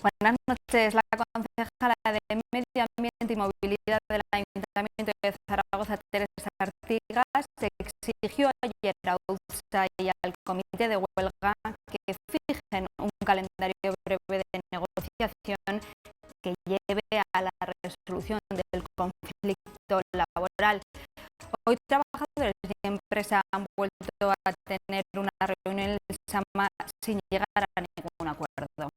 Buenas noches. La concejala de Medio Ambiente y Movilidad del Ayuntamiento de Zaragoza, Teresa Artigas, exigió ayer a UTSA y al Comité de Huelga que fijen un calendario breve de negociación que lleve a la resolución del conflicto laboral. Hoy trabajadores y empresa han vuelto a tener una reunión en el SAMA sin llegar a ningún acuerdo.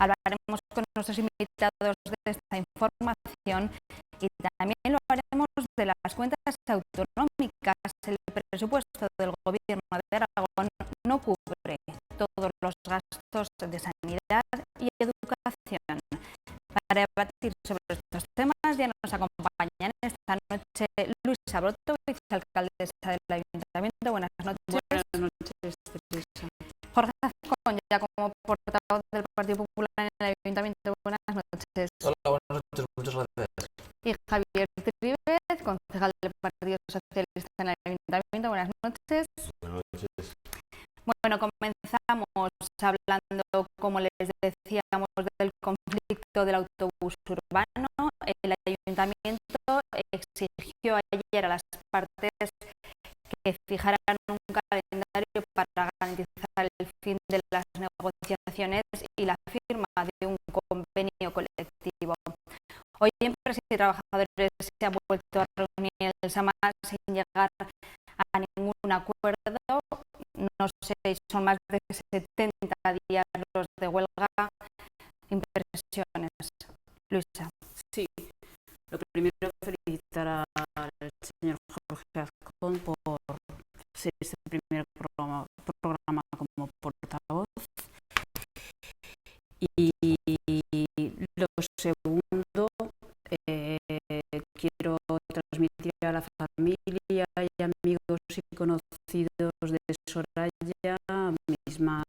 Hablaremos con nuestros invitados de esta información y también lo haremos de las cuentas autonómicas. El presupuesto del Gobierno de Aragón no cubre todos los gastos de sanidad y educación. Para debatir sobre estos temas ya nos acompañan esta noche Luisa Broto, vicealcaldesa del Ayuntamiento. Buenas noches. Buenas noches, Teresa. Jorge Azcón, ya como portavoz del Partido Popular en el Ayuntamiento. Buenas noches. Hola, buenas noches, muchas gracias. Y Javier Trives, concejal del Partido Socialista en el Ayuntamiento. Buenas noches. Buenas noches. Bueno, comenzamos hablando, como les decíamos, del conflicto del autobús urbano. El Ayuntamiento exigió ayer a las partes que fijaran un calendario para garantizar el fin de las negociaciones y la firma de un convenio colectivo. Hoy empresas y trabajadores se han vuelto a reunir en el SAMA sin llegar a ningún acuerdo. No sé, son más de 70 días los de huelga. Impresiones. Luisa. Sí, lo primero felicitar al señor Jorge Azcón por ser este primer programa como portavoz. Y lo segundo, quiero transmitir a la familia y amigos y conocidos de Soraya mis más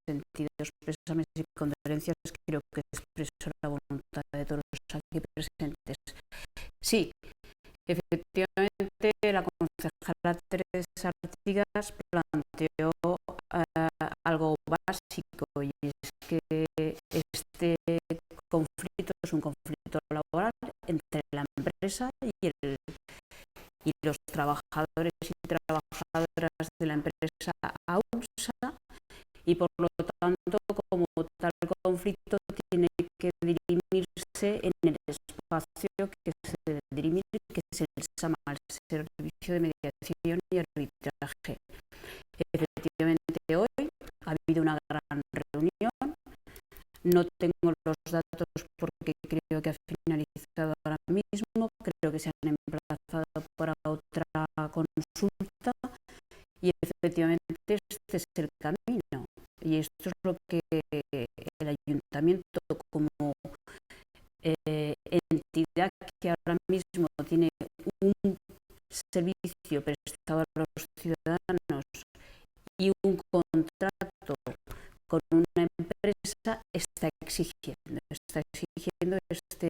sentidos pésames y condolencias. Creo que expreso la voluntad de todos los aquí presentes. Sí, efectivamente, la concejala Teresa Artigas planteó algo básico, y es que este conflicto es un conflicto laboral entre la empresa y los trabajadores y trabajadoras de la empresa AUSA, y por lo tanto, como tal conflicto tiene que dirimirse en el espacio que se debe dirimir, que es el SAMA, el Servicio de Mediación y Arbitraje. Efectivamente, hoy ha habido una gran reunión. No tengo los datos porque creo que ha finalizado ahora mismo. Creo que se han emplazado para otra consulta y efectivamente este es el camino. Y esto es lo que el Ayuntamiento, como entidad que ahora mismo tiene un servicio prestado a los ciudadanos y un contrato con una empresa, está exigiendo este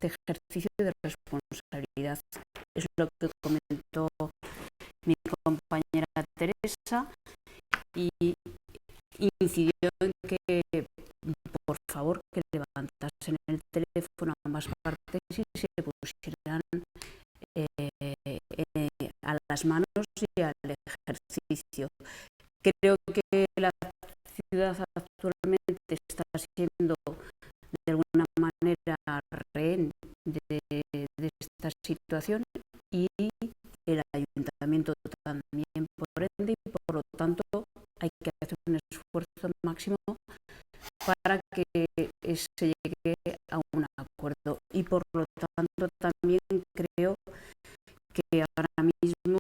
ejercicio de responsabilidad. Es lo que comentó mi compañera Teresa y incidió en que, por favor, que levantasen el teléfono a ambas partes y se pusieran a las manos y al ejercicio. Creo que la ciudad actualmente está siendo de alguna manera rehén de esta situación, y el Ayuntamiento también, por ende, y por lo tanto hay que hacer un esfuerzo máximo para que se llegue a un acuerdo. Y por lo tanto también creo que ahora mismo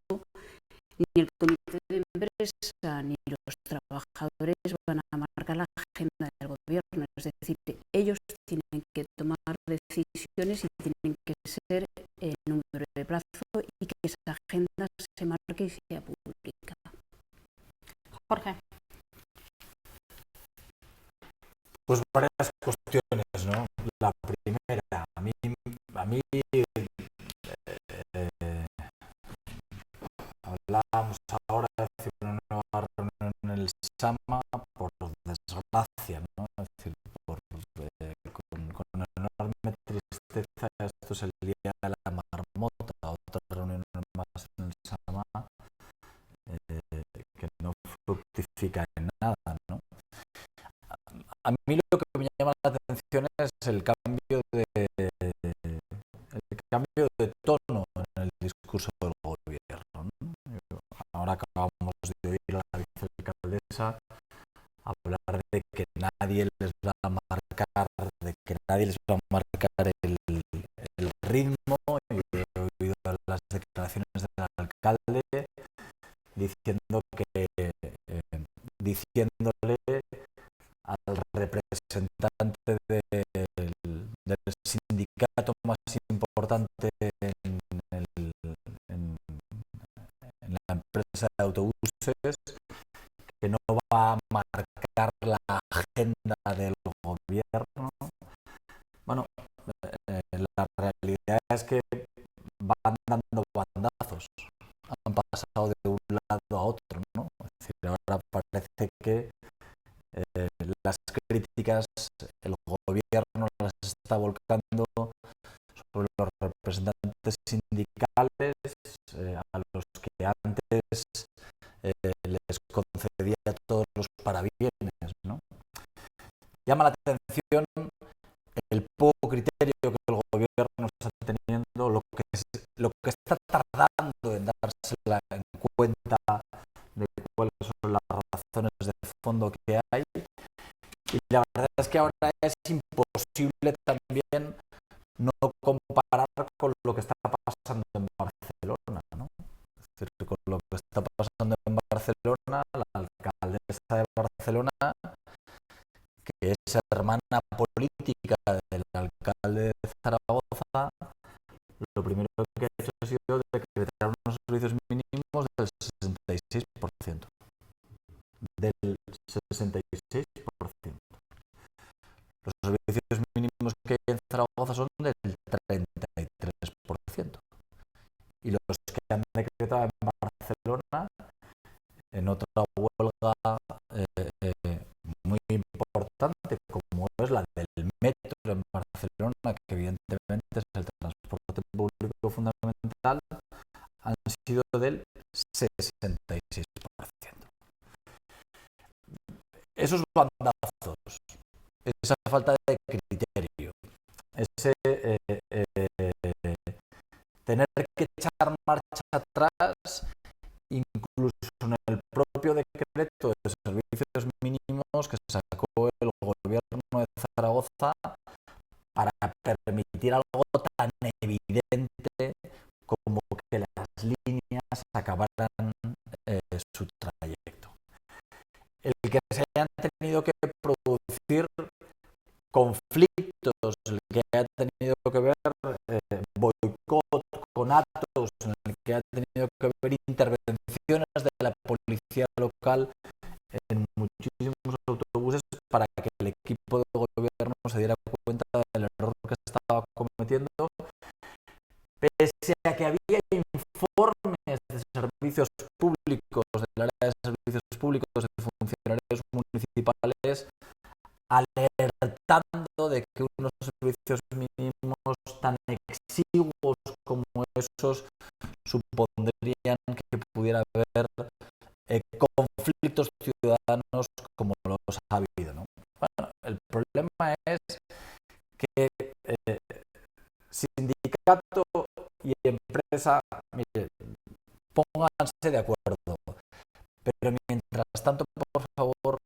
ni el comité de empresa ni los trabajadores van a marcar la agenda del gobierno. Es decir, ellos tienen que tomar decisiones y tienen que ser el número de plazo, y que esa agenda se marque y sea pública. Jorge. Pues varias cuestiones, ¿no? La primera, a mí hablábamos ahora de una nueva reunión en el SAMA, por desgracia, ¿no? Es decir, por justifica en nada, ¿no? A mí lo que me llama la atención es el cambio de tono en el discurso del gobierno, ¿no? Ahora acabamos de oír a la vicealcaldesa hablar de que nadie les va a marcar, el ritmo, y he oído las declaraciones del alcalde diciéndole al representante del sindicato más importante en la empresa de autobuses, que no va a marcar la agenda del gobierno. Bueno, la realidad es que van dando bandazos, han pasado de un lado a otro, ¿no? Es decir, ahora parece que las críticas el gobierno las está volcando sobre los representantes sindicales, a los que antes les concedía todos los parabienes, ¿no? Llama la atención el poco criterio que el gobierno está teniendo, lo que está tardando en dársela en cuenta de cuáles son las razones de fondo que hay. Y la verdad es que ahora es imposible también no comparar con lo que está pasando en Barcelona, ¿no? Es decir, con lo que está pasando en Barcelona, la alcaldesa de Barcelona, que es hermana política del alcalde de Zaragoza, lo primero que ha hecho ha sido decretar unos servicios mínimos del 66%. Del 66%. Los servicios mínimos que hay en Zaragoza son del 33%. Y los que han decretado en Barcelona, en otra huelga muy importante, como es la del metro en Barcelona, que evidentemente es el transporte público fundamental, han sido del 66%. Esos bandazos, esa falta de criterio, ese tener que echar marcha atrás, incluso en el propio decreto de servicios mínimos que sacó el gobierno de Zaragoza para permitir algo tan evidente como que las líneas acabaran su trayecto. El que se hayan tenido que producir conflictos, el que haya tenido que ver boicot con actos, en el que haya tenido que ver intervenciones de la policía local en muchísimos autobuses para que el equipo de gobierno se diera cuenta del error que estaba cometiendo, pese a que había informes de servicios públicos, del área de servicios públicos, de funcionarios municipales, alertando de que unos servicios mínimos tan exiguos como esos supondrían que pudiera haber conflictos ciudadanos como los ha habido, ¿no? Bueno, el problema es que sindicato y empresa, mire, pónganse de acuerdo, pero mientras tanto, por favor,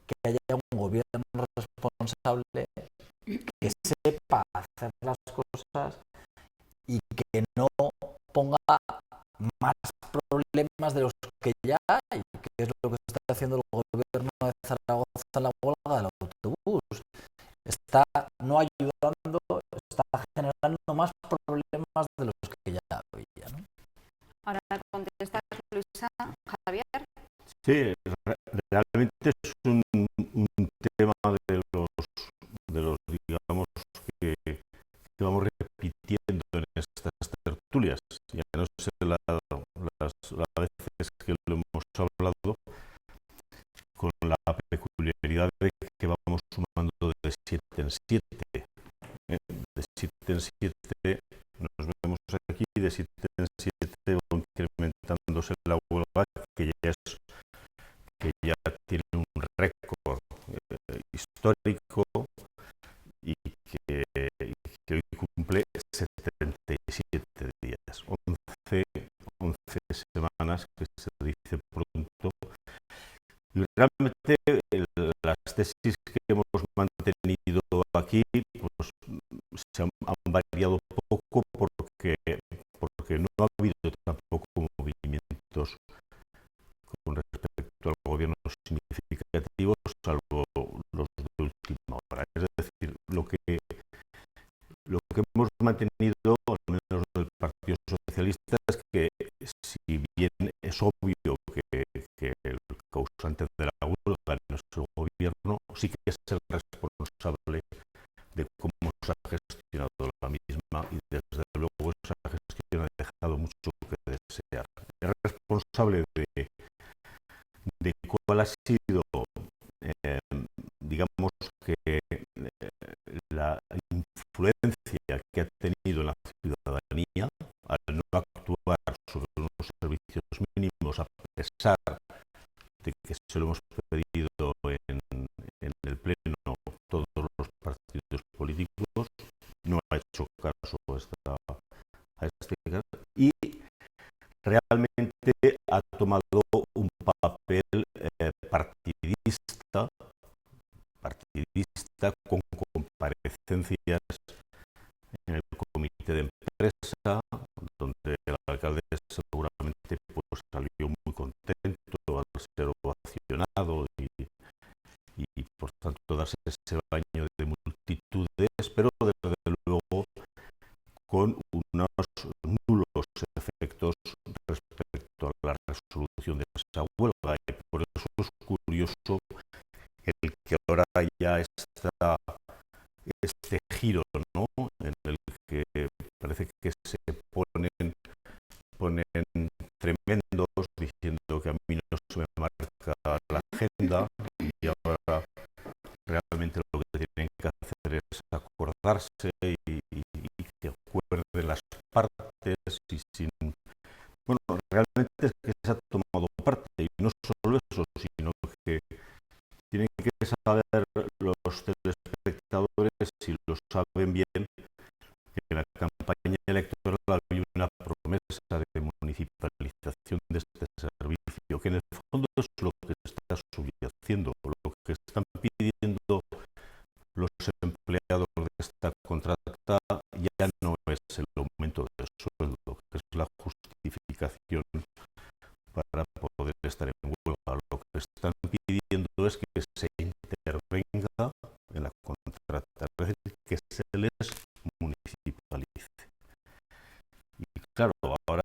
que haya un gobierno responsable que sepa hacer las cosas y que no ponga más problemas de los que ya hay, que es lo que está haciendo el gobierno de Zaragoza en la huelga del autobús. Está no ayudando, está generando más problemas de los que ya había, ¿no? Ahora contesta Luisa, Javier. Sí, realmente es un tema de los digamos, que vamos repitiendo en estas tertulias. Ya no sé las veces que lo hemos hablado, con la peculiaridad de que vamos sumando de 7 en 7. De 7 en 7 nos vemos aquí, de 7 en 7 va incrementándose la huelga, que ya histórico y que hoy cumple 77 días, 11 semanas, que se dice pronto. Y realmente las tesis que hemos mantenido aquí pues, se han variado poco porque no ha habido tampoco movimientos con respecto al gobierno significativos, salvo los de última hora. Es decir, lo que hemos mantenido, al menos del Partido Socialista, es que si bien es obvio que el causante de la huelga no es el gobierno, sí que es el responsable de cómo se ha gestionado la misma, y desde luego esa gestión ha dejado mucho que desear. Es responsable de cuál ha sido, digamos que la influencia que ha tenido en la ciudadanía al no actuar sobre unos servicios mínimos, a pesar de que se lo hemos pedido en el Pleno todos los partidos políticos, no ha hecho caso a este caso, y realmente ha tomado un papel partidista con comparecencias en el comité de empresa, donde el alcalde seguramente pues, salió muy contento al ser ovacionado y por tanto darse ese baño de multitudes, pero desde luego con unos nulos efectos respecto a la resolución de esa huelga, y por eso es curioso el que ahora ya está este giro, ¿no?, en el que parece que se ponen tremendos diciendo que a mí no se me marca la agenda, y ahora realmente lo que tienen que hacer es acordarse y que acuerden las partes, y sin... Bueno, realmente es que se ha tomado parte, y no solo eso, sino que tienen que saber los telespectadores, si lo saben bien, que en la campaña electoral había una promesa de municipalización de este servicio, que en el fondo es lo que está subyaciendo, lo que están pidiendo los empleados de esta contrata ya no es el aumento del sueldo, que es la justificación para poder estar en huelga. Lo que están pidiendo es que se intervenga en la contrata, es decir, que se les municipalice. Y claro, ahora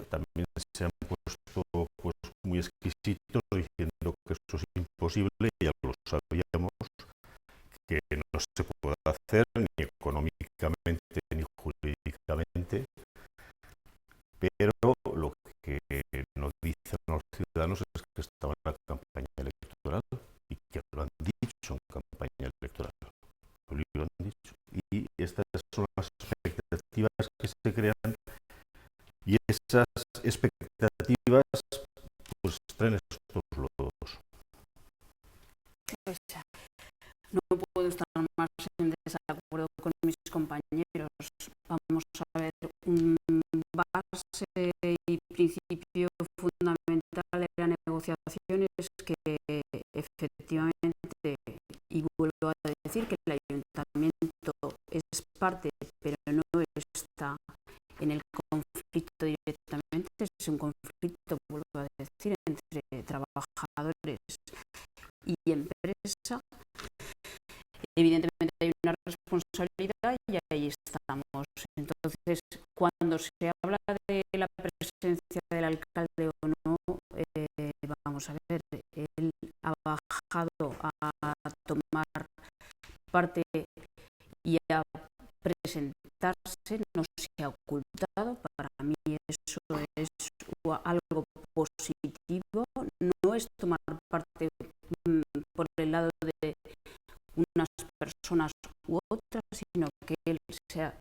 también se han puesto pues, muy exquisitos diciendo que eso es imposible, ya lo sabíamos, que no se puede hacer ni económicamente ni jurídicamente, pero lo que nos dicen los ciudadanos es que estaba en la campaña electoral y que lo han dicho en campaña electoral. Lo han dicho. Y estas son las expectativas que se crean, y esas expectativas pues traen estos lodos. Pues, no puedo estar más en desacuerdo con mis compañeros. Vamos a ver, un base y principio fundamental de la negociación es que efectivamente, y vuelvo a decir que el ayuntamiento es parte, pero no está en el conflicto directamente, es un conflicto, vuelvo a decir, entre trabajadores y empresa. Evidentemente hay una responsabilidad y ahí estamos. Entonces, cuando se habla de la presencia del alcalde o no, vamos a ver, él ha bajado a tomar parte y a presentarse, no se ha ocultado. Para mí eso es algo positivo, no es tomar parte por el lado de unas personas u otras, sino que él se ha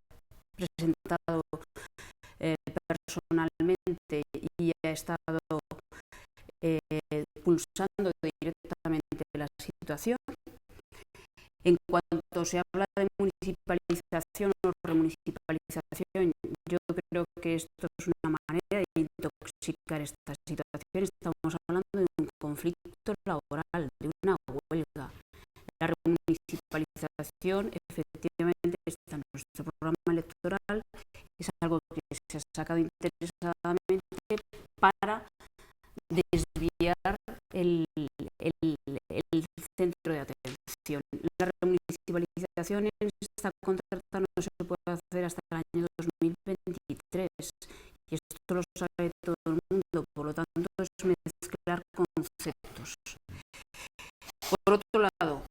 presentado personalmente y ha estado pulsando directamente la situación. En cuanto se habla de municipalización o remunicipalización, yo creo que esto es una manera de intoxicar esta situación. Estamos hablando de un conflicto laboral, de una huelga. La remunicipalización efectivamente está en nuestro programa electoral, es algo que se ha sacado interesadamente para desviar el centro de atención. La remunicipalización en esta contrata no se puede hacer hasta el año 2023 y esto lo sabe todo el mundo, por lo tanto es mezclar conceptos. Por otro lado,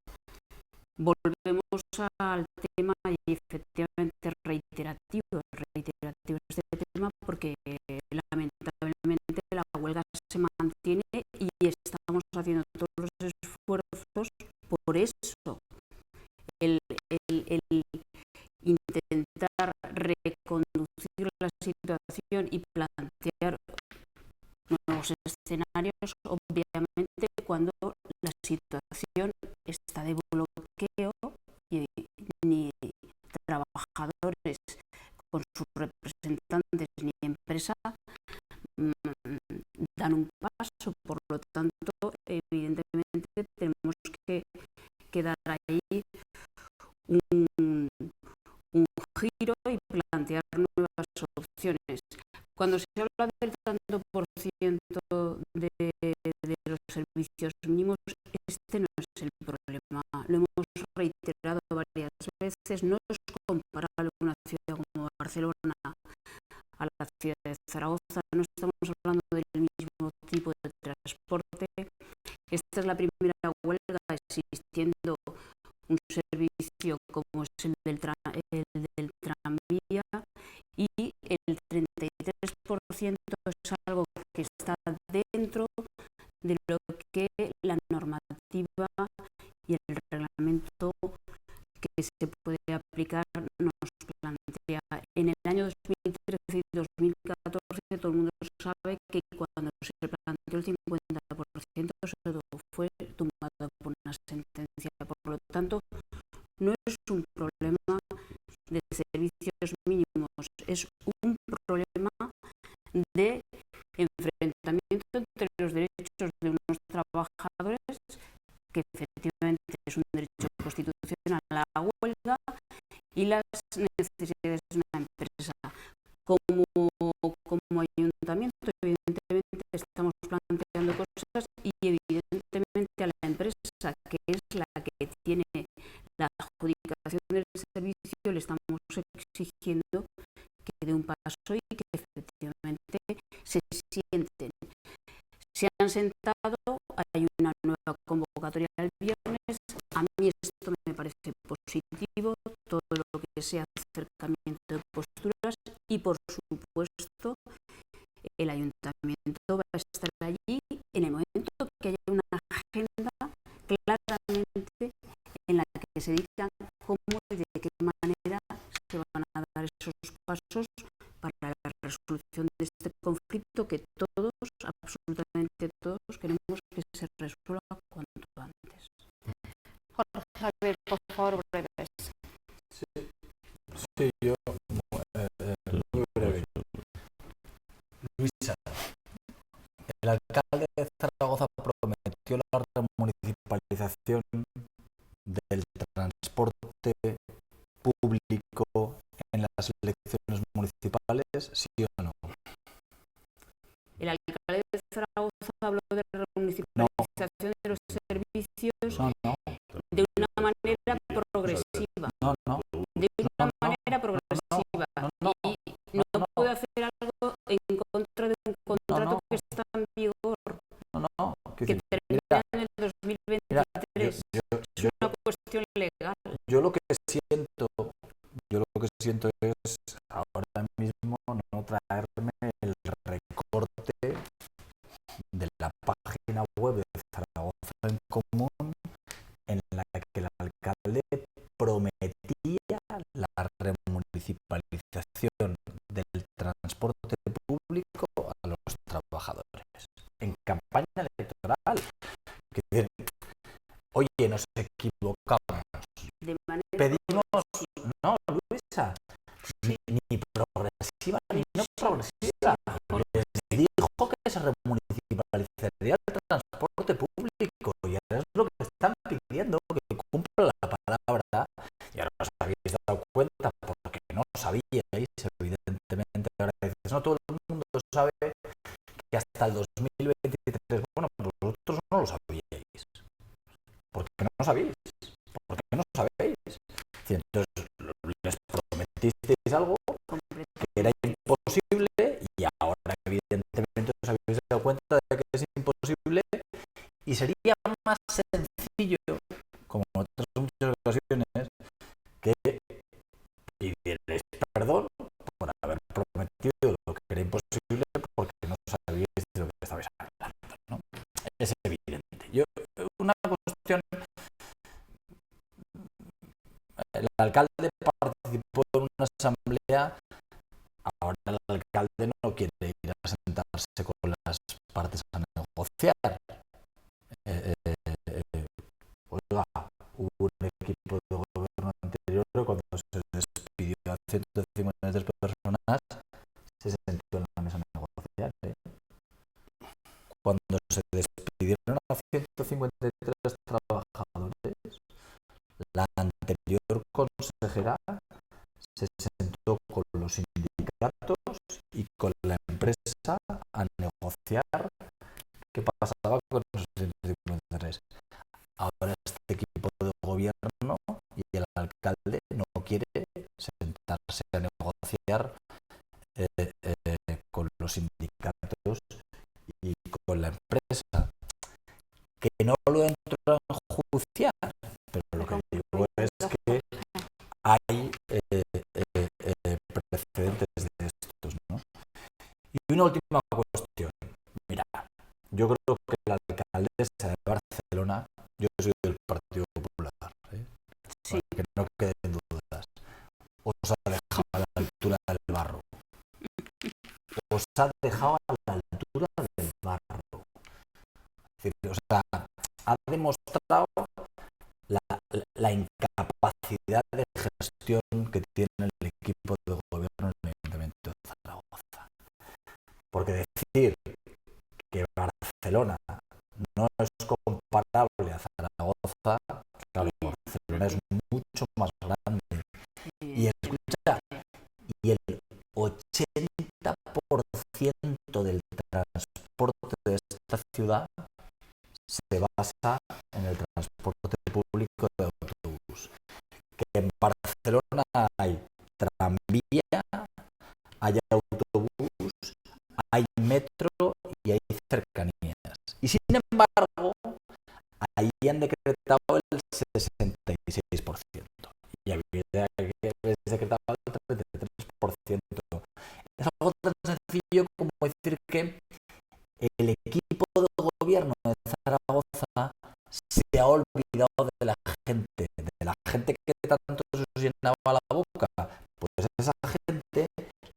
volvemos al tema y efectivamente reiterativo este tema porque lamentablemente la huelga se mantiene y estamos haciendo todos los esfuerzos por eso. El intentar reconducir la situación y plantear nuevos escenarios, obviamente cuando la situación está de bloqueo y ni trabajadores con sus representantes ni empresa dan un paso. Por lo tanto, evidentemente tenemos que dar ahí un giro y plantear nuevas opciones. Cuando se habla del tanto por ciento de los servicios mínimos, este no es el problema. Lo hemos reiterado varias veces. No es comparable una ciudad como Barcelona a la ciudad de Zaragoza. No estamos hablando del mismo tipo de transporte. Esta es la primera huelga existiendo un servicio como es el del tranvía y el 33% es algo que está dentro de lo que la normativa y el reglamento que se puede aplicar nos plantea. En el año 2013 y 2014 todo el mundo sabe que cuando se planteó el 50% eso fue tumbado por una sentencia. Por lo tanto, no es un problema de servicios mínimos, es un problema de enfrentamiento entre los derechos de unos trabajadores, que efectivamente es un derecho constitucional a la huelga, y las necesidades de una empresa. Como ayuntamiento, evidentemente estamos planteando cosas y evidentemente a la empresa, que es la que tiene la adjudicación del servicio, le estamos exigiendo que dé un paso y que efectivamente se sienten. Se han sentado, hay una nueva convocatoria el viernes. A mí esto me parece positivo, todo lo que sea acercamiento de posturas, y por supuesto el ayuntamiento va a estar allí en el momento que haya una agenda claramente en la que se diga cómo y de qué manera se van a dar esos pasos para la resolución de este conflicto que todos, absolutamente todos, queremos que se resuelva cuanto antes. Jorge Javier, por favor, breves. Sí, yo muy breve. Luisa, el alcalde de Zaragoza prometió la remunicipalización del transporte público en las elecciones municipales, ¿sí o no? El alcalde de Zaragoza habló de la remunicipalización de los servicios de una manera progresiva. De una manera progresiva. Y no puede hacer algo en contra de un contrato que está en vigor, que termina en el 2023. Es una cuestión legal. Yo lo que siento es ahora mismo no traerme el recorte de la página web de Zaragoza en Común, en la que el alcalde prometía la remunicipalización del transporte público a los trabajadores en campaña electoral. Que dicen, oye, nos equivocamos, Oiga, les dijo que se remunicipalizaría el transporte público y ahora es lo que están pidiendo, que cumpla la palabra. Y ahora os habéis dado cuenta porque no sabíais, evidentemente. Ahora dices, no, todo el mundo sabe que hasta el 2023, bueno, pues vosotros no lo sabíais. ¿Por qué no lo sabéis? ¿Por qué no sabéis? Y entonces les prometisteis algo que era imposible y ahora evidentemente os habéis dado cuenta de que es imposible y sería más sencillo, como en otras muchas ocasiones, que pidierais perdón por haber prometido lo que era imposible porque no sabíais de lo que estabais hablando, ¿no? Es evidente. Una cuestión, el alcalde participó en una asamblea. Ahora el alcalde no quiere ir a sentarse con las partes a negociar. Oiga, hubo un equipo de gobierno anterior que cuando se despidió a 153 personas se sentó en la mesa a negociar. Cuando se despidieron a 153 trabajadores, la anterior consejera se sentó con los sindicatos y con la empresa a negociar qué pasaba con esos 153. Ahora este equipo de gobierno y el alcalde no quiere sentarse a negociar con los sindicatos y con la empresa. Que no lo entro a enjuiciar, pero lo que digo es que hay precedentes de estos, ¿no? Y una última cuestión. Mira, yo creo que la alcaldesa de Barcelona, yo soy del Partido Popular, Sí. para que no queden dudas, os ha dejado a la altura del barro. Os ha dejado a la altura del barro. Es decir, o sea, ha demostrado la incapacidad de gestión que tiene el equipo de gobierno en el Ayuntamiento de Zaragoza. Porque decir que Barcelona no es comparable a Zaragoza, claro, Barcelona es mucho más grande. Y escucha, y el 80% del transporte de esta ciudad se basa en el transporte público de autobús. Que en Barcelona hay tranvía, hay autobús, hay metro y hay cercanías. Y sin embargo, ahí han decretado el 66% y habéis decretado el 33%. Es algo tan sencillo como decir que el equipo de gobierno de Zaragoza se ha olvidado de la gente que tanto se os llenaba la boca. Pues esa gente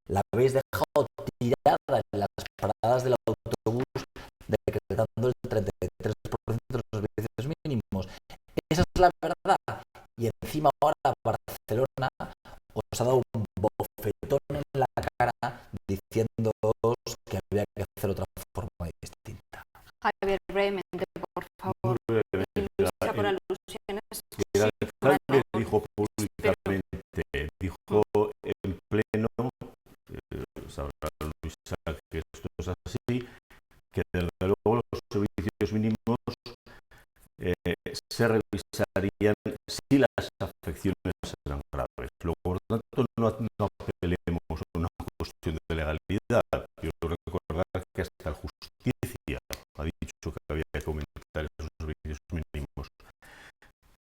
la habéis dejado tirada en las paradas del autobús, decretando el 33% de los servicios mínimos. Esa es la verdad. Y encima ahora Barcelona os ha dado un bofetón en la cara diciéndoos que había que hacer otra forma distinta. Javier, brevemente, por favor. Ilustra por alusiones. El alcalde dijo públicamente, dijo en pleno, sabrá Luisa que esto es así, que desde luego los servicios mínimos se revisarían si las afecciones eran graves. Luego, por tanto, no apelemos a una cuestión de legalidad. Quiero recordar que hasta la justicia ha dicho que había que aumentar esos servicios mínimos.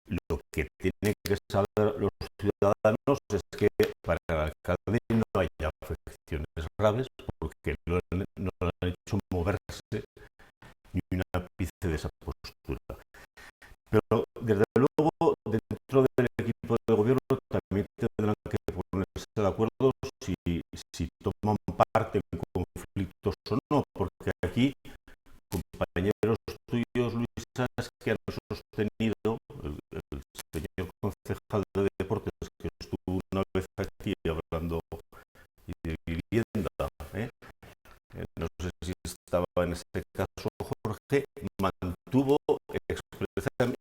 Lo que tienen que saber los ciudadanos es que para el alcalde no hay afecciones graves porque no le han hecho moverse ni un ápice de esa postura. Pero desde luego dentro del equipo de gobierno también tendrán que ponerse de acuerdo si toman parte en conflictos o no, porque aquí compañeros tuyos, Luisa, que han sostenido, el señor concejal de deportes que estuvo una vez aquí hablando de vivienda, no sé si estaba en este caso Jorge, mantuvo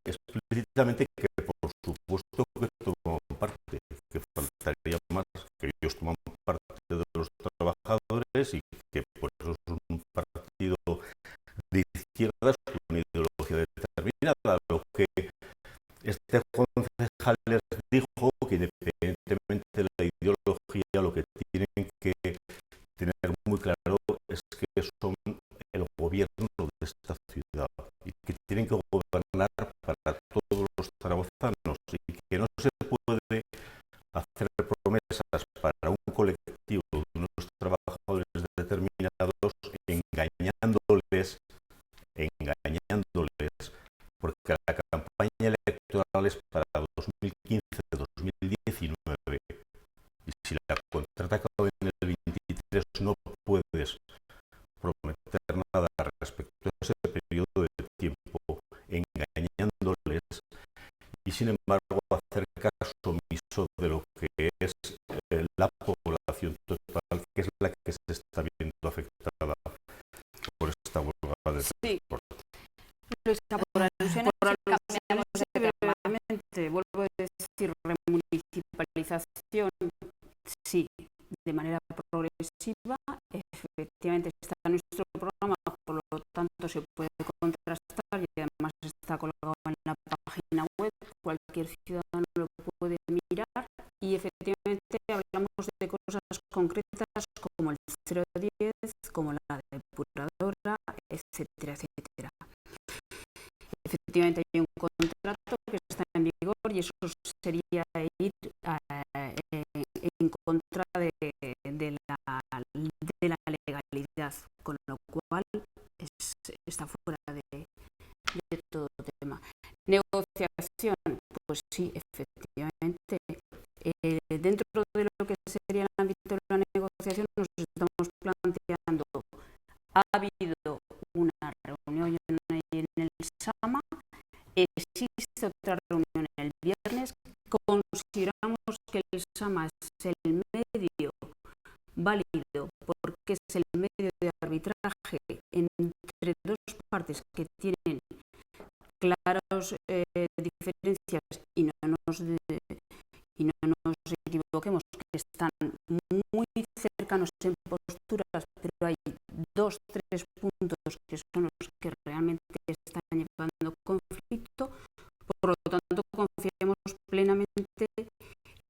explícitamente que por supuesto que tomaban parte, que faltaría más, que ellos toman parte de los trabajadores y que por eso es un partido de izquierdas con una ideología determinada. Lo que este concejal les dijo que independientemente de la ideología, lo que tienen que tener muy claro es que son el gobierno de esta ciudad y que tienen que gobernar para todos los zaragozanos y que no se puede hacer promesas para un colectivo de unos trabajadores determinados engañándoles, porque la campaña electoral es para 2015-2019 y si la contrata acaba en el 23 no puedes prometer nada respecto a ese periodo de tiempo engañándoles y sin embargo hacer caso omiso de lo que es la población total, que es la que se está viendo afectada por esta huelga de transporte. Luisa, por alusiones, cambiamos de tema. Brevemente, vuelvo a decir, remunicipalización, sí, de manera progresiva, efectivamente está en nuestro programa, por lo tanto se puede contrastar y además está colgado en la página web, cualquier ciudadano lo puede mirar y efectivamente hablamos de cosas concretas como el 010, como la depuradora, etcétera, etcétera. Efectivamente hay un contrato que está en vigor y eso sería ir en contra de la legalidad, con lo cual está fuera de todo tema. Negociación, pues sí, efectivamente. Dentro de lo que sería el ámbito de la negociación nos estamos planteando, ha habido una reunión en el SAMA, existe otra reunión el viernes, consideramos que el SAMA es el medio válido porque es el medio de arbitraje entre dos partes que tienen claras diferencias y no nos equivoquemos, que están muy cercanos en posturas, pero hay 2-3 puntos que son los que realmente están llevando conflicto. Por lo tanto, confiamos plenamente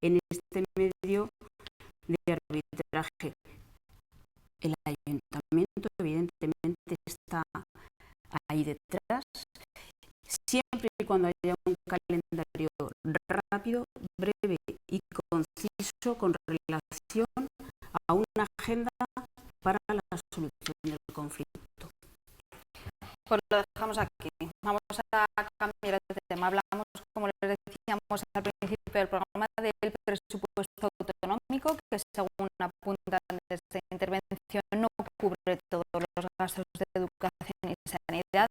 en este medio de arbitraje. El ayuntamiento, evidentemente, está ahí detrás, siempre y cuando haya un calendario rápido, breve y conciso con relación a una agenda para la solución del conflicto. Pues lo dejamos aquí. Vamos a cambiar de tema. Hablamos, como les decíamos al principio del programa, del presupuesto autonómico, que según apuntan desde intervención no cubre todos los gastos de educación y sanidad.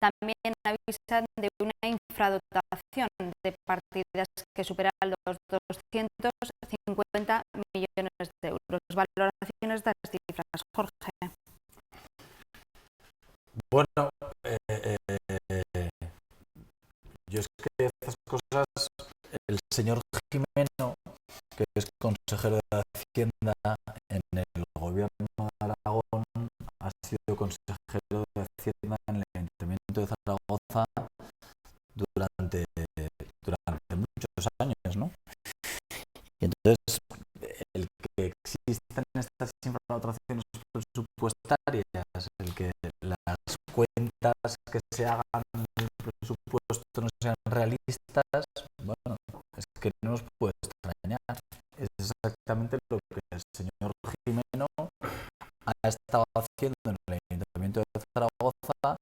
También avisan de una infradotación de partidas que supera los 250 millones de euros. Valoraciones de las cifras, Jorge. Bueno, yo es que estas cosas, el señor Jimeno, que es consejero de Hacienda en el gobierno de Aragón, ha sido consejero de Hacienda en el Ayuntamiento de Zaragoza durante muchos años, ¿no? Y entonces, el que existan estas infradotaciones presupuestarias, el que las cuentas que se hagan del presupuesto no sean realistas, bueno, es que no nos puede extrañar. Es exactamente lo que el señor Jimeno ha estado haciendo en el Ayuntamiento de Zaragoza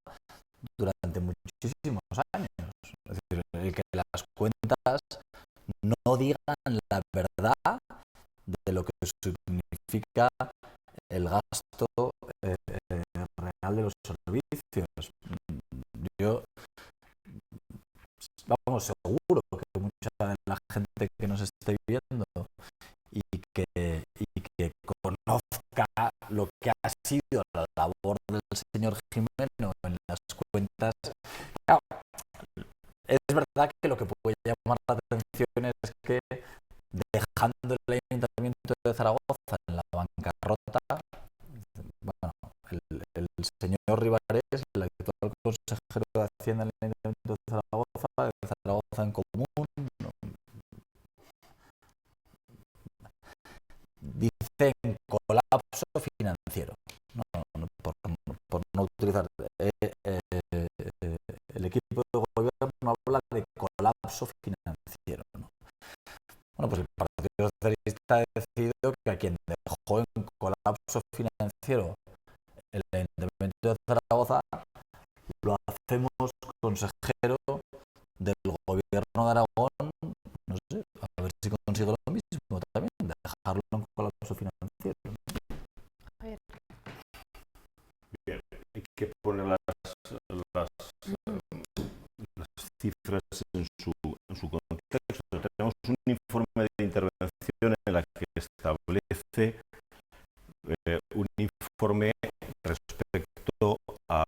durante muchísimos años. Es decir, el que las cuentas no digan la verdad de lo que significa el gasto real de los servicios. Yo, vamos, seguro que mucha de la gente que nos esté viendo y que conozca lo que ha sido la labor del señor Jimeno en las cuentas. Claro, es verdad que lo que puede llamar la atención es que, dejando el Ayuntamiento de Zaragoza en la bancarrota, bueno, el señor Ribarés, el actual consejero de Hacienda en el Ayuntamiento de Zaragoza en Común, dicen colapso financiero. Por no utilizar el equipo de gobierno habla de colapso financiero, ¿no? Bueno, pues el Partido Socialista ha decidido que a quien dejó en colapso financiero el Ayuntamiento de Zaragoza lo hacemos consejero del gobierno de Aragón, no sé, a ver si consigo lo mismo también, dejarlo en colapso financiero. Bien, hay que poner las cifras en su contexto. Tenemos un informe de intervención en la que establece un informe respecto a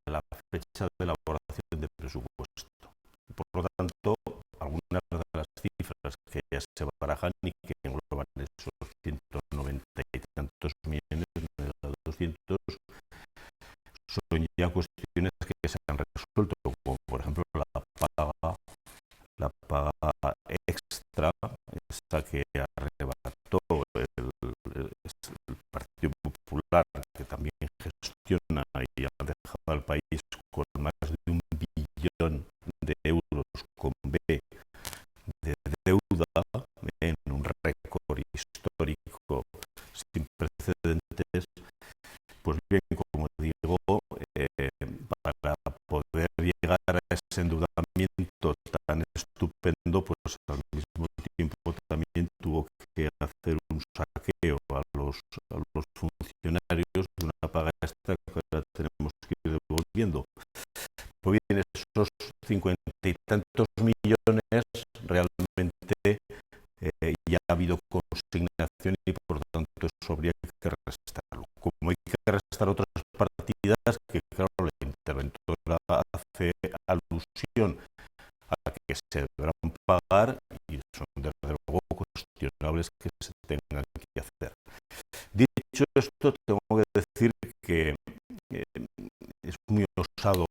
la fecha de elaboración de presupuesto. Por lo tanto, algunas de las cifras que ya se barajan y que engloban esos 190 y tantos millones, 200, son ya cuestiones que se han resuelto, como por ejemplo la paga extra, esta que arrebató el Partido Popular, que también gestiona y ha dejado al país con más de 1 billón de euros con B de deuda, en un récord histórico sin precedentes. Pues bien, como digo, para poder llegar a ese endeudamiento tan estupendo, pues al mismo tiempo también tuvo que hacer un saqueo a los funcionarios de una paga extra que ahora tenemos que ir devolviendo. Pues bien, esos 50 y tantos millones realmente ya ha habido consignación y por tanto eso habría que restarlo. Como hay que restar otras partidas que, claro, la interventora hace alusión a que se deberán pagar y son desde luego cuestionables que se tengan que hacer. Dicho esto, tengo que decir que es muy osado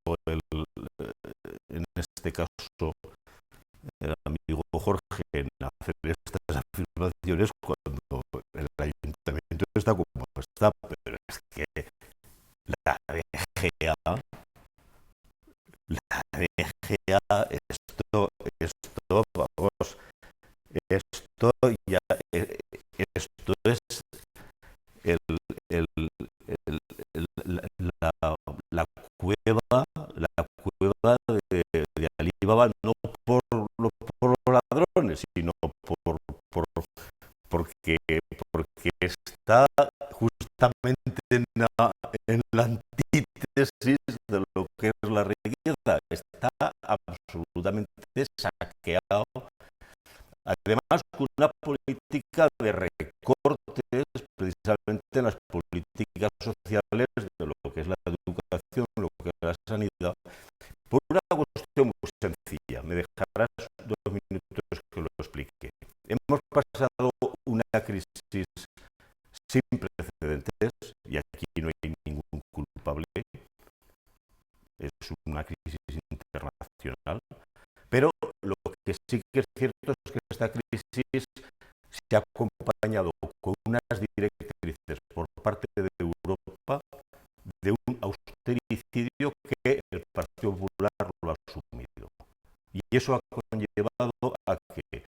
en este caso el amigo Jorge en hacer estas afirmaciones cuando el ayuntamiento está como está, pero es que la DGA, vamos, esto ya, esto es la cueva de Alí Baba, no por los ladrones, sino porque está justamente en la antítesis de lo que es la riqueza. Está absolutamente saqueado. Además, con una política de recortes precisamente en las políticas sociales de lo que es la educación, lo que es la sanidad, por una cuestión muy sencilla. Me dejarás 2 minutos que lo explique. Hemos pasado una crisis sin precedentes y aquí no hay ningún culpable. Es una crisis internacional. Pero lo que sí que es cierto es que esta crisis se ha acompañado con unas directrices por parte de Europa de un austericidio que el Partido Popular lo ha asumido. Y eso ha conllevado a que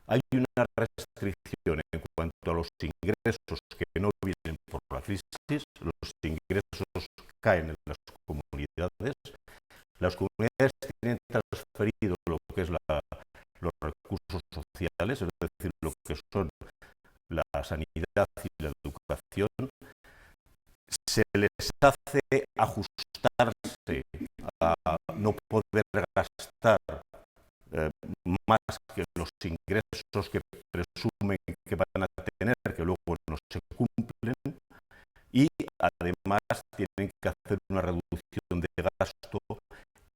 hay una restricción en cuanto a los ingresos que no vienen por la crisis. Los ingresos caen en las comunidades. Las comunidades tienen transferido lo que es los recursos sociales, es decir, lo que son la sanidad y la educación. Se les hace ajustarse a no poder gastar más que los ingresos que presumen que van a tener, que luego no se cumplen, y además tienen que hacer una reducción de gasto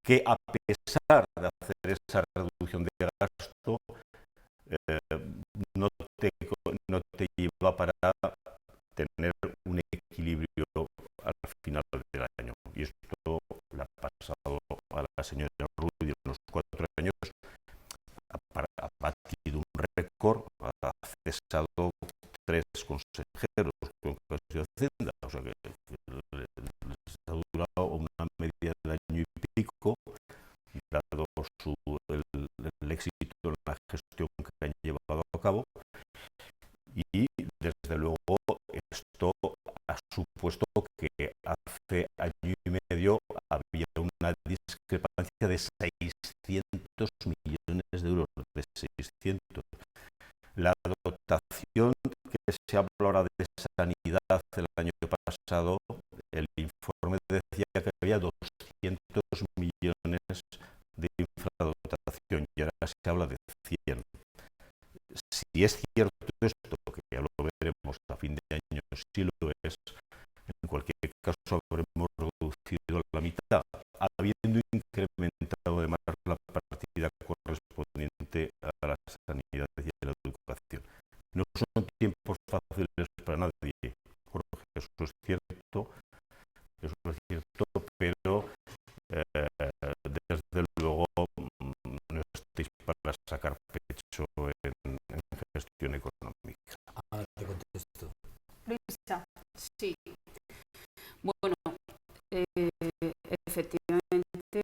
que, a pesar de hacer esa reducción de gasto, no te lleva para tener un equilibrio al final del año. Y esto le ha pasado a la señora Ruiz en los 4 años. Ha batido un récord, ha cesado 3 consejeros con Casi Hacienda, o sea que les ha durado una media del año y pico, dado el éxito en la gestión que han llevado a cabo. Y desde luego esto ha supuesto que hace año y medio había una discrepancia de 600 millones de euros, de 600. La dotación que se habla ahora de sanidad el año pasado, el informe decía que había 200 millones de infradotación y ahora se habla de 100. Si es cierto esto, que ya lo veremos a fin de año, si lo es, en cualquier caso habremos reducido la mitad, habiendo incrementado además la partida correspondiente a la sanidad y a la educación. No son tiempos fáciles para nadie, Jorge, eso es cierto, pero desde luego no estáis para sacar pecho en gestión económica. Ahora te contesto. Luisa, sí. Bueno, efectivamente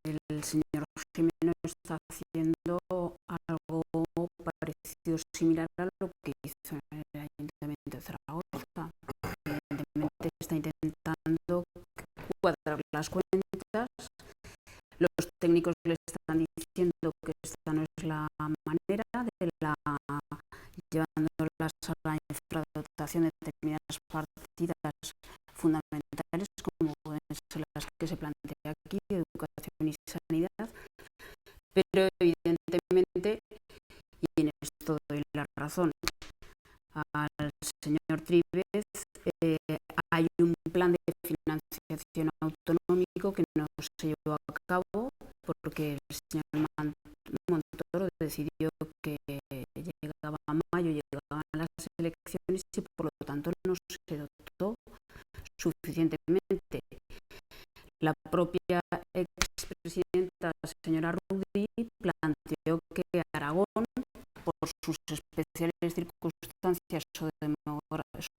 el señor Jimeno está haciendo algo parecido, similar a lo que hizo en el Ayuntamiento de Zaragoza. Evidentemente está intentando cuadrar las cuentas. Los técnicos le están diciendo que esta no es la manera de llevándolas a la infradotación de determinadas partidas fundamentales, como pueden ser las que se plantea aquí, educación y sanidad, pero evidentemente, y en esto doy la razón al señor Trives, hay un plan de financiación autonómico que no se llevó a cabo porque el señor Montoro decidió que llegaba a mayo, llegaban las elecciones y por lo tanto no se dotó suficientemente. La propia expresidenta, señora Rudi, planteó que Aragón, por sus especiales circunstancias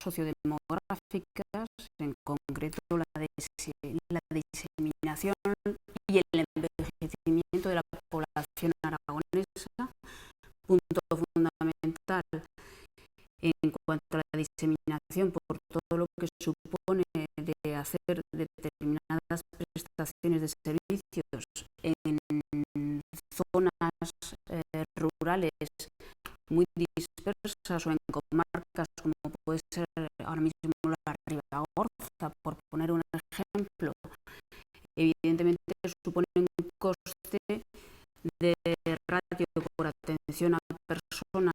sociodemográficas, en concreto la diseminación y el envejecimiento de la población aragonesa, punto fundamental en cuanto a la diseminación, por todo lo que supone de hacer determinadas prestaciones de servicios en zonas rurales muy dispersas o en comarcas como puede ser ahora mismo la Ribagorza, por poner un ejemplo. Evidentemente supone un coste de ratio por atención a personas,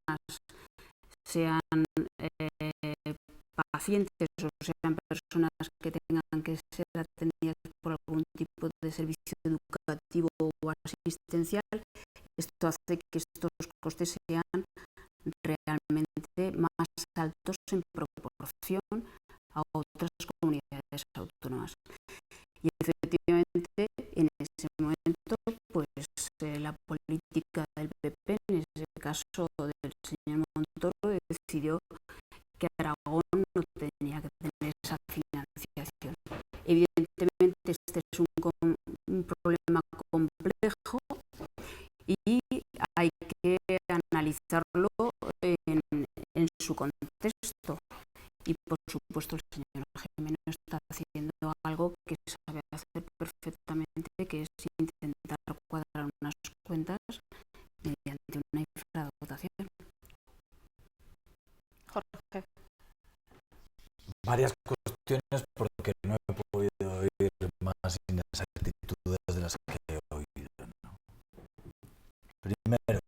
sean pacientes o sean personas que tengan que ser atendidas por algún tipo de servicio educativo o asistencial. Esto hace que estos costes sean realmente más altos en proporción a otras comunidades autónomas. Y efectivamente, en ese momento, pues la política del PP, en ese caso del señor Montoro, decidió que Aragón no tenía que tener esa financiación. Evidentemente, este es un problema complejo y hay que analizarlo en su contexto. Y por supuesto el señor Jimeno está haciendo algo que sabe hacer perfectamente, que es intentar cuadrar unas cuentas mediante una infradotación. Jorge. Varias cuestiones porque no he podido oír más inexactitudes de las que he oído, ¿no? Primero,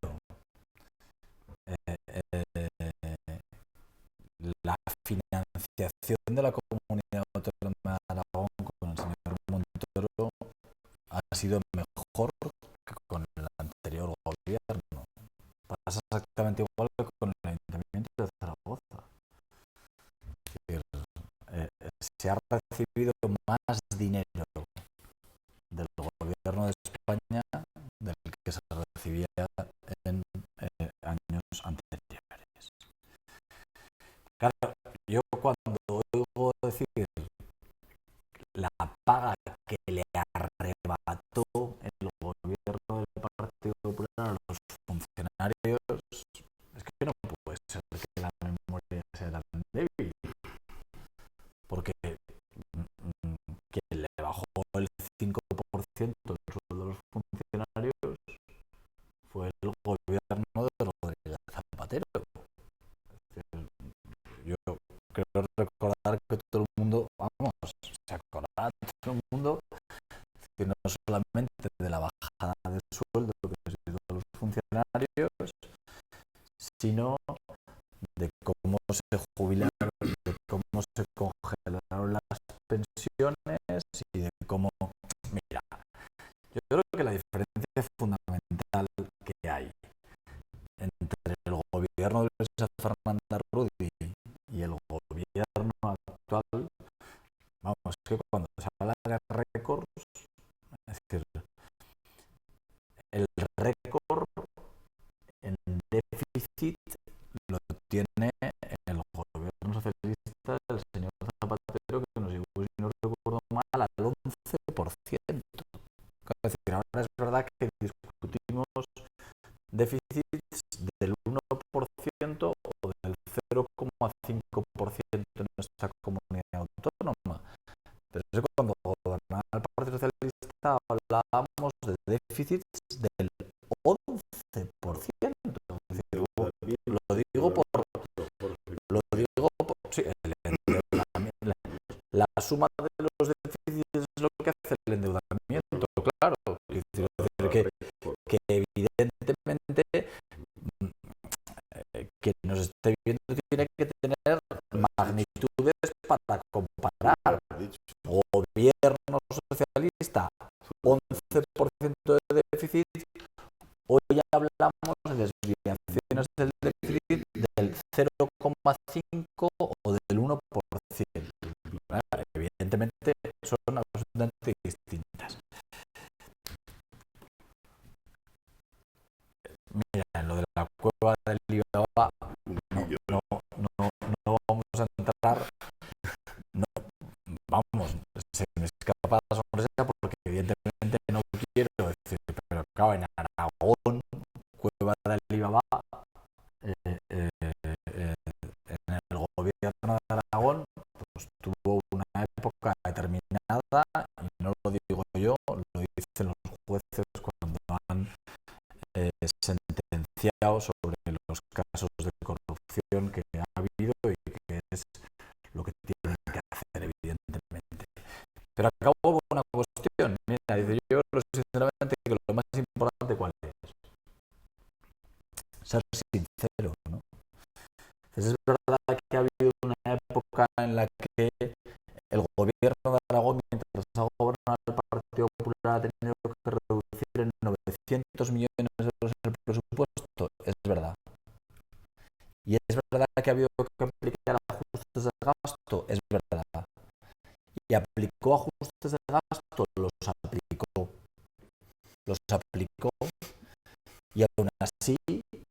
la financiación de la Comunidad ha recibido más dinero del gobierno de España del que se recibía en años anteriores. Claro, yo cuando oigo decir la paga que le arrebató el gobierno del Partido Popular a los funcionarios, es que no puede ser que la memoria sea tan débil, porque quien le bajó el 5% del sueldo de los funcionarios fue el gobierno de Rodríguez Zapatero. Es decir, yo creo recordar que todo el mundo, vamos, se acordará todo el mundo, que no solamente de la bajada de sueldo que ha sido a los funcionarios, sino de cómo se jubilaron, de cómo se congelaron las pensiones y de cómo... Mira, yo creo que la diferencia fundamental que hay entre el gobierno de Luisa Fernanda Rudi y el gobierno actual, vamos, es que cuando se habla de récords, es decir, el récord en déficit lo tiene el gobierno socialista del señor Zapatero, que nos llegó, si no recuerdo mal, al 11%. Es decir, ahora es verdad que discutimos déficits del 1% o del 0,5% en nuestra comunidad autónoma. Pero es que cuando gobernaba el Partido Socialista hablábamos de déficits del 11%. Es decir, sí, la suma de los déficits es lo que hace el endeudamiento, claro. Es decir, que evidentemente quien nos esté viendo tiene que tener magnitudes para comparar. Gobierno socialista, 11% de déficit, hoy hablamos de desviaciones del déficit del 0,5 o del 1%. Evidentemente son absolutamente distintas. Mira, en lo de la cueva del Ibaba no vamos a entrar, no, vamos, se me escapa la sonrisa porque evidentemente no quiero decir, pero claro, en Aragón, cueva del Ibaba, en el gobierno de Aragón, pues tuvo una época determinada, y no lo digo yo, lo dicen los jueces cuando han sentenciado sobre los casos de corrupción que ha habido y que es lo que tienen que hacer, evidentemente. Pero acabo con una cuestión. Mira, dice, yo creo sinceramente que lo más importante, ¿cuál es? Ser sincero, ¿no? Entonces, es verdad que ha habido una época en la que el gobierno de Aragón, mientras ha gobernado el Partido Popular, ha tenido que reducir en 900 millones de euros en el presupuesto. Es verdad. Y es verdad que ha habido que aplicar ajustes de gasto. Es verdad. Y aplicó ajustes de gasto. Los aplicó. Y aún así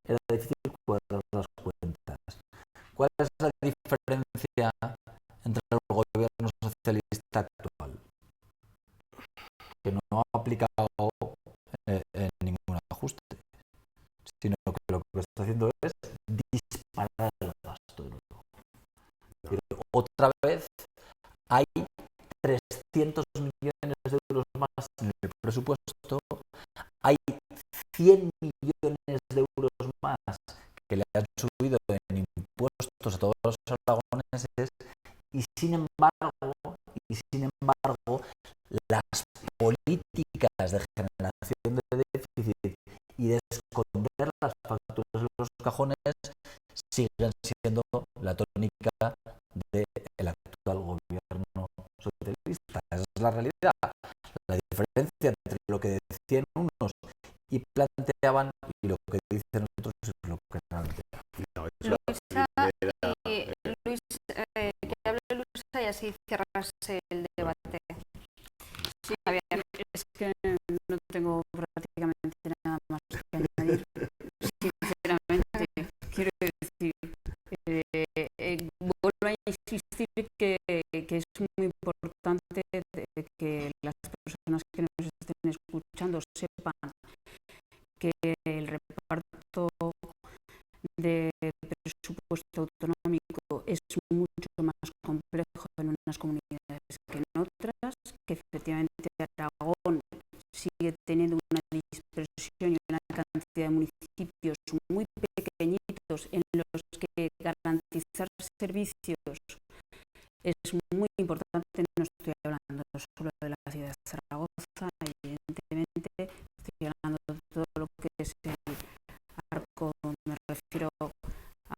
era difícil cuadrar las cuentas. ¿Cuál es la diferencia entre el gobierno socialista actual? Que no ha aplicado ningún ajuste, sino que lo que está haciendo es disparar el gasto de nuevo. Otra vez hay 300 millones de euros más en el presupuesto, hay 100 millones de euros más que le han subido en impuestos a todos los aragoneses y sin embargo las políticas de generación de déficit y de esconder las facturas en los cajones siguen siendo la tónica del actual gobierno socialista. Esa es la realidad. La diferencia entre lo que decían unos y planteaban y lo que dicen otros es lo que realmente Luisa, que hable Luisa y así cierras el debate. Sí, A ver, es que no tengo prácticamente nada más que añadir. Sinceramente, quiero decir, vuelvo a insistir que es muy importante que las personas que nos estén escuchando sepan que el reparto de presupuesto autonómico es mucho más complejo en unas comunidades que en otras, que efectivamente Aragón sigue teniendo una dispersión y una cantidad de municipios muy pequeñitos en los que garantizar servicios es muy importante. No estoy hablando solo de la ciudad de Zaragoza, evidentemente estoy hablando de todo lo que es el arco, me refiero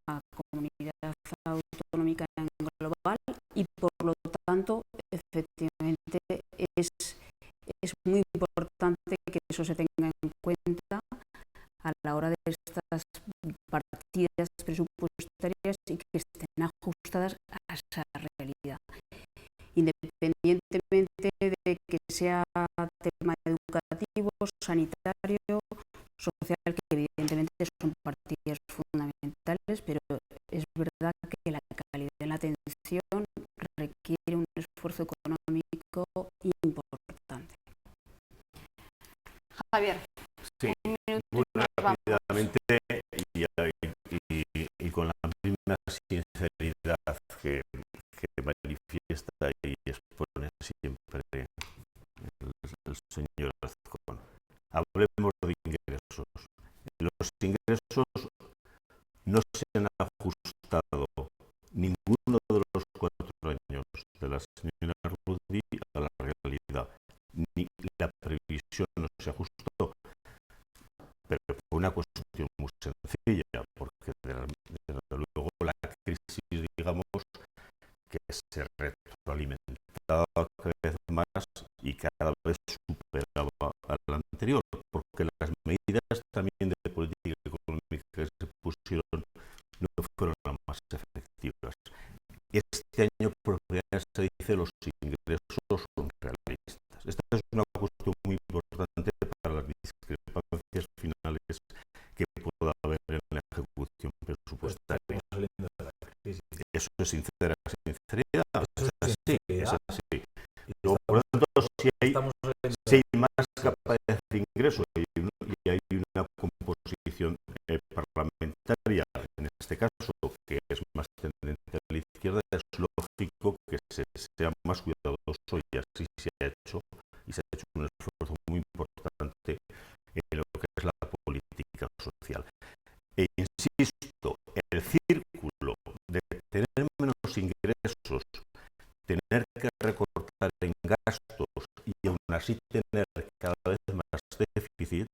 a comunidad autonómica en global, y por lo tanto efectivamente es muy importante que eso se tenga en cuenta a la hora de estas partidas presupuestarias y que estén ajustadas a esa realidad, independientemente de que sea tema educativo, sanitario, social, que evidentemente son partidas fundamentales, pero es verdad que la calidad de la atención requiere un esfuerzo económico importante. Javier, Sí, un minuto muy y nos vamos. rápidamente y con la misma sinceridad que manifiesta y expone siempre el señor Azcón. Hablemos de ingresos. Los ingresos no se han ajustado ninguno de los 4 años de la señora Rudí a la realidad, ni la previsión no se ajustó, pero fue una cuestión muy sencilla, porque desde luego la crisis, digamos, que se retroalimentaba cada vez más y cada vez superaba a la anterior, porque las medidas también de política económica que se pusieron no fueron las más efectivas. Este año, por primera vez, se dice los ingresos son realistas. Esta es una cuestión muy importante para las discrepancias finales que pueda haber en la ejecución presupuestaria. Eso es sinceridad. Es así. Luego, por lo tanto, si hay más capacidad de ingreso y hay una composición parlamentaria, en este caso, que es más tendente a la izquierda, es lógico que se sea más cuidadoso, y así se ha hecho, y se ha hecho un esfuerzo muy importante en lo que es la política social. E insisto, el círculo de tener menos ingresos, tener que recortar en gastos y aún así tener cada vez más déficit,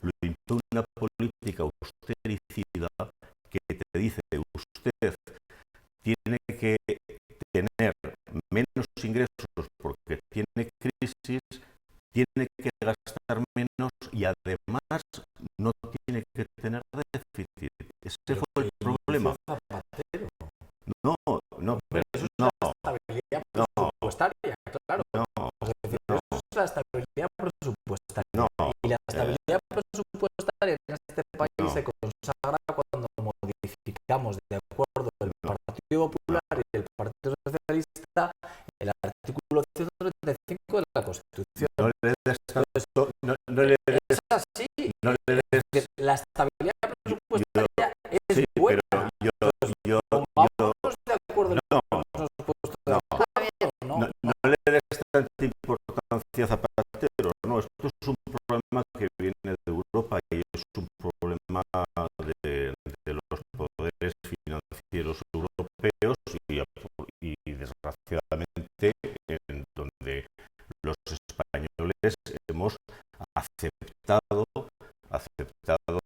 lo impone una política austericida que te dice usted tiene que tener menos ingresos porque tiene crisis, tiene que gastar menos y además no tiene que tener déficit. Ese fue el problema. No, pero Eso es no, la estabilidad presupuestaria, claro. no, Es decir, eso es la estabilidad presupuestaria. no. Y la estabilidad presupuestaria en este país se consagra cuando modificamos, de acuerdo el Partido Popular y el Partido Socialista, el artículo 135 de la Constitución. No le des tanto, no le des, Es así. no le des, Que la estabilidad presupuestaria es sí, buena. pero yo Pongámonos de acuerdo en no, los presupuestos de no. Javier, ¿no? No le des tanta importancia a Zapatero, no, esto es un problema que viene de Europa y es un problema de los poderes financieros europeos y desgraciadamente en donde los españoles hemos aceptado,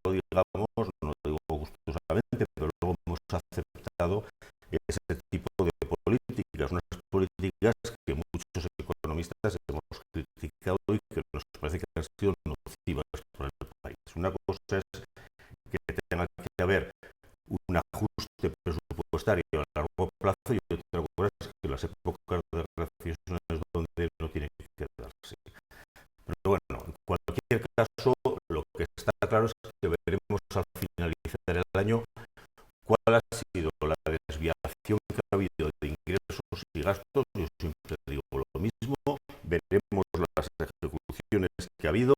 digamos, no digo gustosamente, pero luego hemos aceptado ese tipo de políticas, unas políticas que muchos economistas hemos criticado y que nos parece que han sido nocivas para el país. Una cosa es que tenga que haber un ajuste presupuestario a largo plazo y otra cosa es que las épocas eso es donde no tiene que quedarse. Pero bueno, en cualquier caso, lo que está claro es que veremos al finalizar el año cuál ha sido la desviación que ha habido de ingresos y gastos. Yo siempre digo lo mismo, veremos las ejecuciones que ha habido